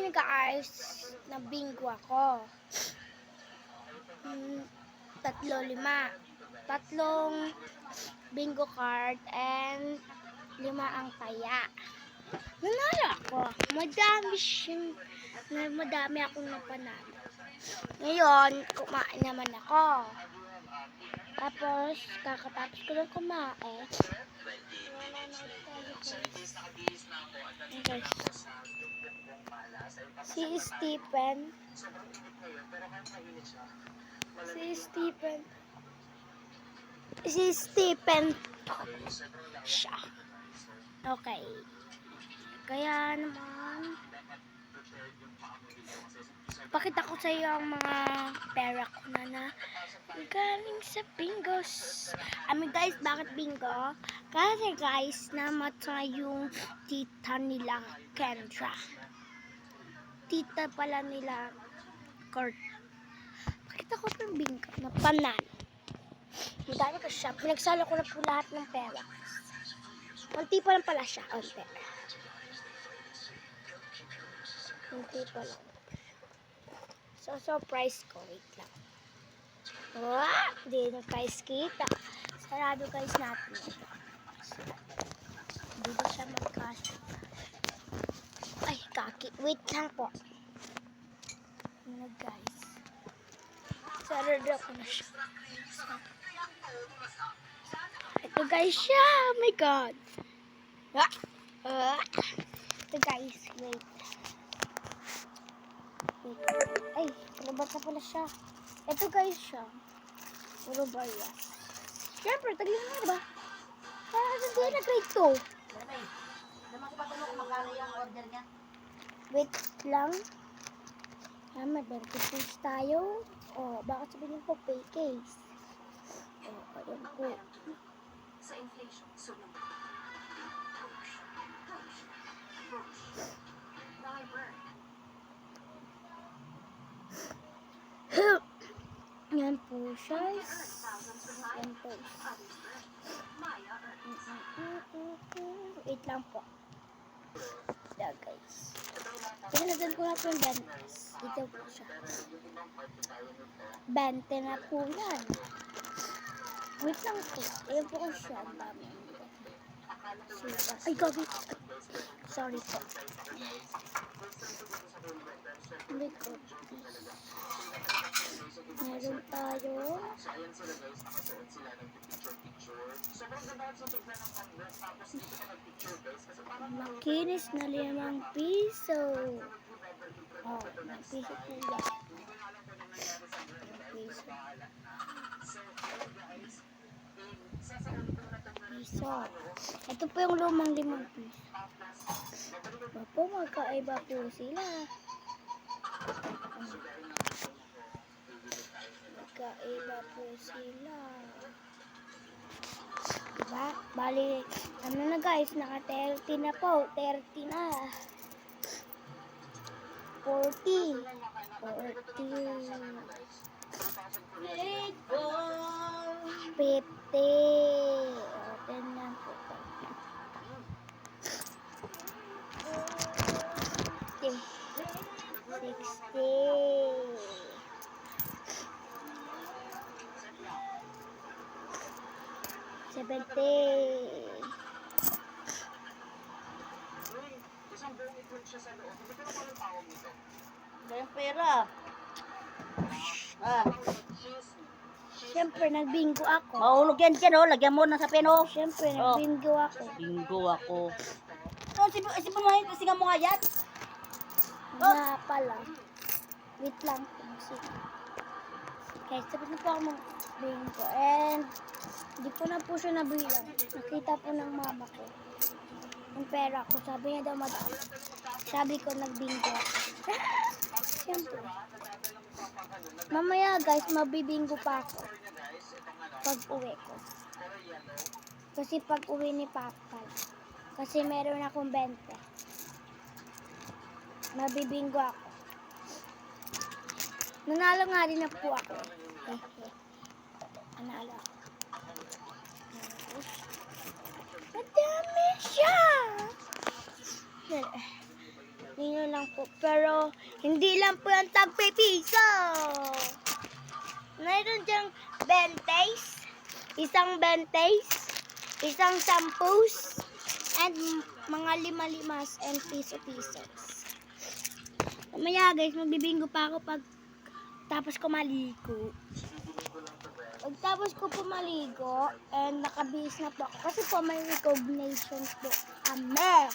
Ngayon guys, na bingo ako. 3, 5. Tatlong bingo card and 5 ang taya. Nanalo ako. Madami akong napanalo. Ngayon, kumain naman ako. Tapos, kakatapos ko lang kumain. Okay. Si Stephen siya. Okay. Kaya naman, pakita ko sa iyo ang mga pera ko na galing sa bingos. Guys, bakit bingo? Kasi guys, namatay yung tita nila Kendra. Tita pala nila Kurt. Pakita ko ng bingo na panalo. Madami ko siya. Pinagsalo ko na po lahat ng pera. Unti pa lang pala siya. Unti pa lang. So, surprise ko. Wait lang. Wow! Hindi na guys kita. Sarado guys natin. Hindi na siya magkasya. Ay, kaki. Wait lang po. Ano guys. Sarado ko na siya. Ito guys siya. Oh my God. Ito guys. Wait. Ay, palabas na pala siya. Ito guys siya. Puro ba yan? Siyempre, tagli na ba? Hindi na grade 2. Naman ko patanong kung magkano yung order niya. Wait lang. Mag-vertifice tayo. Bakit sabihin po pay case? Ayun po. Sa inflation, sunod. Yan po siya. Yan po. Wait lang po. Yeah, guys. Pinalagan ko na po yung bentes. Dito po siya. 20 na po yan. Wait lang po. Ayan po siya. Ang dami. Ay, gabi. Sorry po. Hindi ko. Meron tayo. Makinis na 5 piso. Piso po yan. Piso. Ito po yung lumang 5 piso. Opo, magkaiba po sila. Magkaiba po sila. Diba? Bali, ano na guys, naka 30 na po. 30 na. 40. 50. Tingnan po. 60. 70. Kayang pera. Siyempre, nagbingo ako. Mahulog yan dyan, oh. Lagyan mo na sa peno. Siyempre, nagbingo ako. Bingo ako. Sipon mo yun, singa mo nga yan. Na pala. Wait lang. Okay, tapos na po ako mag-bingo. And, hindi ko na po siya nabilang. Nakita po ng mama ko. Yung pera ko. Sabi niya daw madami. Sabi ko, nagbingo ako. Siyempre. Mamaya guys, mabibingo pa ako. Pag uwi ko. Kasi pag uwi ni Papa. Kasi meron akong 20. Mabibingo ako. Nanalo nga rin na po ako. Nanalo ako. Madami siya! Ninyo lang po. Pero, hindi lang po yung tagpipiso. Mayroon diyang 20s, isang 20s, isang 10s, and mga 5-5 and piso-pisos. Mamaya guys, magbibingo pa ako pag tapos ko maligo. Pagtapos ko po maligo, and nakabihis na po ako. Kasi po may recognition po kami.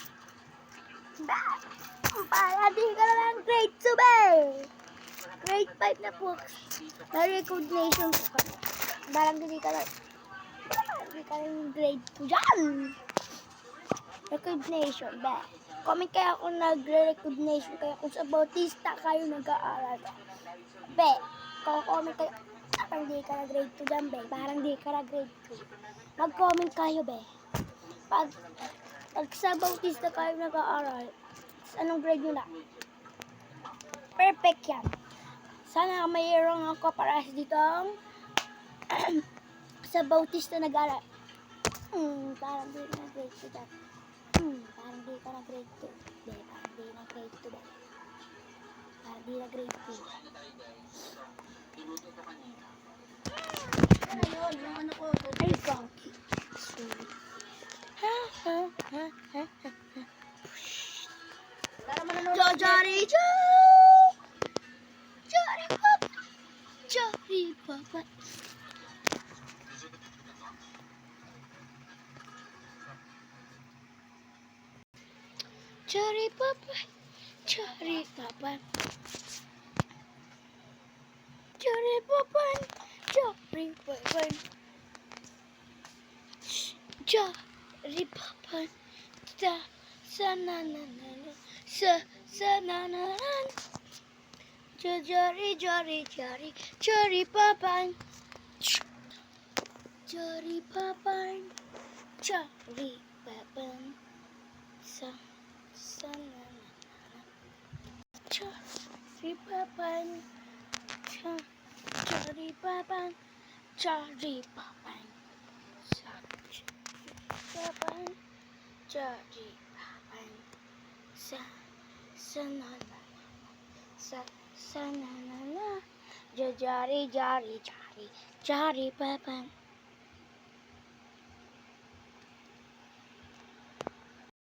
Para di ka na lang grade 2 ba eh. Grade 5 na po. May recognition po kami. Parang hindi ka lang grade 2 dyan. Recognition ba? Comment kaya kung nagre-recognition kayo kung sa Bautista kayo nag-aaral. Be, kung comment kayo, parang di ka na grade 2 dyan, be. Parang di ka na grade 2. Mag-comment kayo, be. Pag sa Bautista kayo nag-aaral, anong grade nyo na? Perfect yan. Sana mayroong ako para dito sa Bautista nag-aaral. Parang di ka na grade 2 dyan. Parang di ka na grade 2. Be, parang di na grade 2, be. Parang di na grade 2. Ano yun? Yung ano ko. Ay, funky. Para mananood. Jari, Jari Papa. Jari Papa. Jari Papa. Jari Papa. Jari Papa. Jari Papa. Jari Papa. Sa na na na na. Sa na na na. Jari Papa. Jari Papa. Jari Papa. Sa na na na. Jari Papa. Jari Papa. Jari Papa. Jari Papa. Sa na na. Sa na na na. Jari Papa.